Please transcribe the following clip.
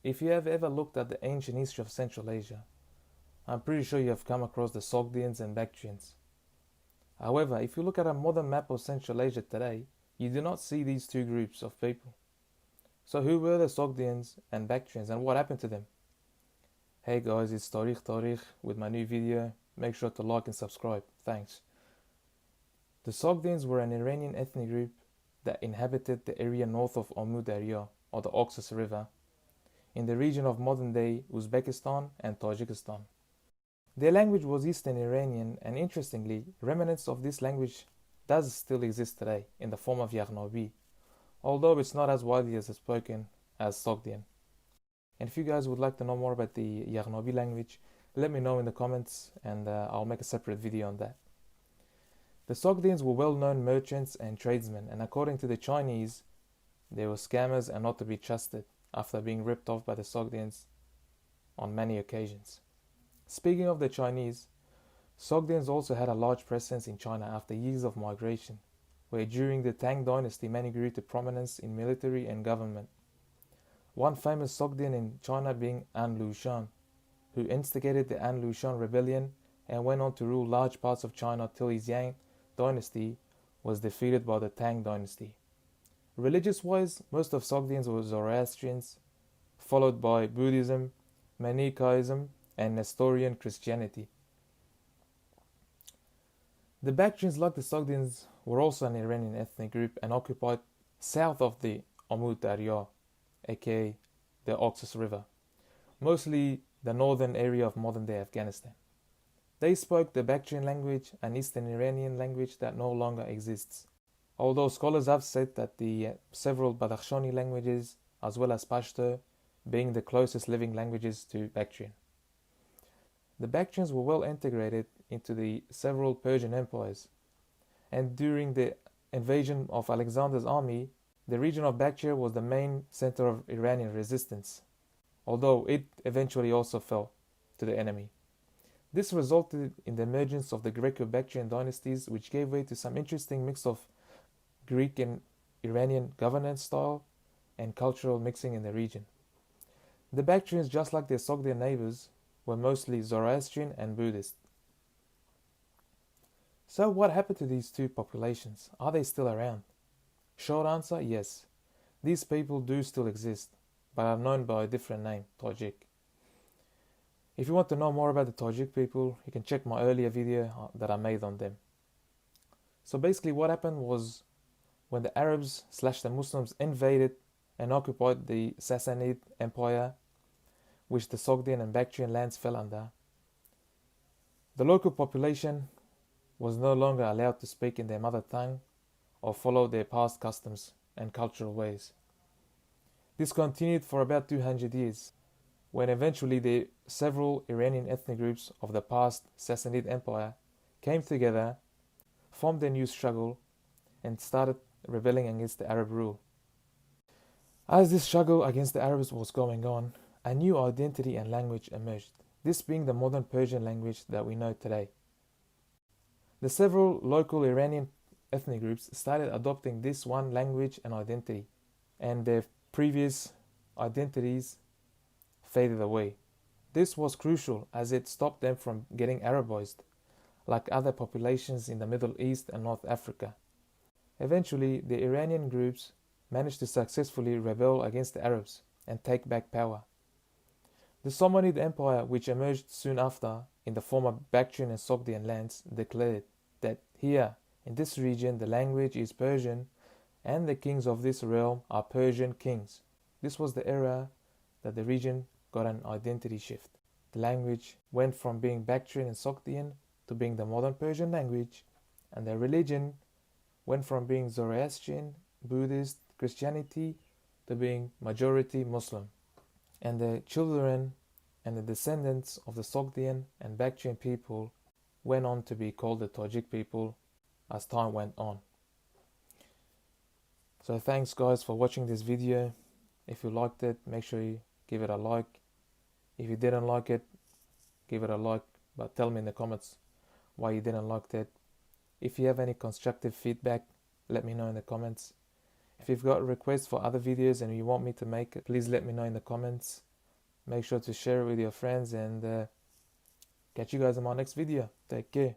If you have ever looked at the ancient history of Central Asia, I'm pretty sure you have come across the Sogdians and Bactrians. However, if you look at a modern map of Central Asia today, you do not see these two groups of people. So who were the Sogdians and Bactrians and what happened to them? Hey guys, it's Tariq with my new video. Make sure to like and subscribe. Thanks. The Sogdians were an Iranian ethnic group that inhabited the area north of Amud Darya, or the Oxus River, in the region of modern-day Uzbekistan and Tajikistan. Their language was Eastern Iranian, and interestingly, remnants of this language does still exist today in the form of Yaghnabi, although it's not as widely spoken as Sogdian. And if you guys would like to know more about the Yaghnabi language, let me know in the comments and I'll make a separate video on that. The Sogdians were well-known merchants and tradesmen, and according to the Chinese, they were scammers and not to be trusted after being ripped off by the Sogdians on many occasions. Speaking of the Chinese, Sogdians also had a large presence in China after years of migration, where during the Tang dynasty many grew to prominence in military and government. One famous Sogdian in China being An Lushan, who instigated the An Lushan rebellion and went on to rule large parts of China till his Yang dynasty was defeated by the Tang dynasty. Religious-wise, most of Sogdians were Zoroastrians, followed by Buddhism, Manichaeism, and Nestorian Christianity. The Bactrians, like the Sogdians, were also an Iranian ethnic group and occupied south of the Amud Darya, aka the Oxus River, mostly the northern area of modern-day Afghanistan. They spoke the Bactrian language, an Eastern Iranian language that no longer exists, although scholars have said that the several Badakhshani languages, as well as Pashto, being the closest living languages to Bactrian. The Bactrians were well integrated into the several Persian empires, and during the invasion of Alexander's army, the region of Bactria was the main center of Iranian resistance, although it eventually also fell to the enemy. This resulted in the emergence of the Greco-Bactrian dynasties, which gave way to some interesting mix of Greek and Iranian governance style and cultural mixing in the region. The Bactrians, just like their Sogdian neighbors, were mostly Zoroastrian and Buddhist. So what happened to these two populations? Are they still around? Short answer, yes. These people do still exist, but are known by a different name, Tajik. If you want to know more about the Tajik people, you can check my earlier video that I made on them. So basically what happened was when the Arabs / the Muslims invaded and occupied the Sassanid Empire, which the Sogdian and Bactrian lands fell under, the local population was no longer allowed to speak in their mother tongue or follow their past customs and cultural ways. This continued for about 200 years, when eventually the several Iranian ethnic groups of the past Sassanid Empire came together, formed a new struggle, and started rebelling against the Arab rule. As this struggle against the Arabs was going on, a new identity and language emerged, this being the modern Persian language that we know today. The several local Iranian ethnic groups started adopting this one language and identity, and their previous identities faded away. This was crucial as it stopped them from getting Arabized, like other populations in the Middle East and North Africa. Eventually, the Iranian groups managed to successfully rebel against the Arabs and take back power. The Samanid Empire, which emerged soon after in the former Bactrian and Sogdian lands, declared that here, in this region, the language is Persian and the kings of this realm are Persian kings. This was the era that the region got an identity shift. The language went from being Bactrian and Sogdian to being the modern Persian language, and the religion went from being Zoroastrian, Buddhist, Christianity to being majority Muslim. And the children and the descendants of the Sogdian and Bactrian people went on to be called the Tajik people as time went on. So thanks guys for watching this video. If you liked it, make sure you give it a like. If you didn't like it, give it a like, but tell me in the comments why you didn't like it. If you have any constructive feedback, let me know in the comments. If you've got requests for other videos and you want me to make it, please let me know in the comments. Make sure to share it with your friends, and catch you guys in my next video. Take care.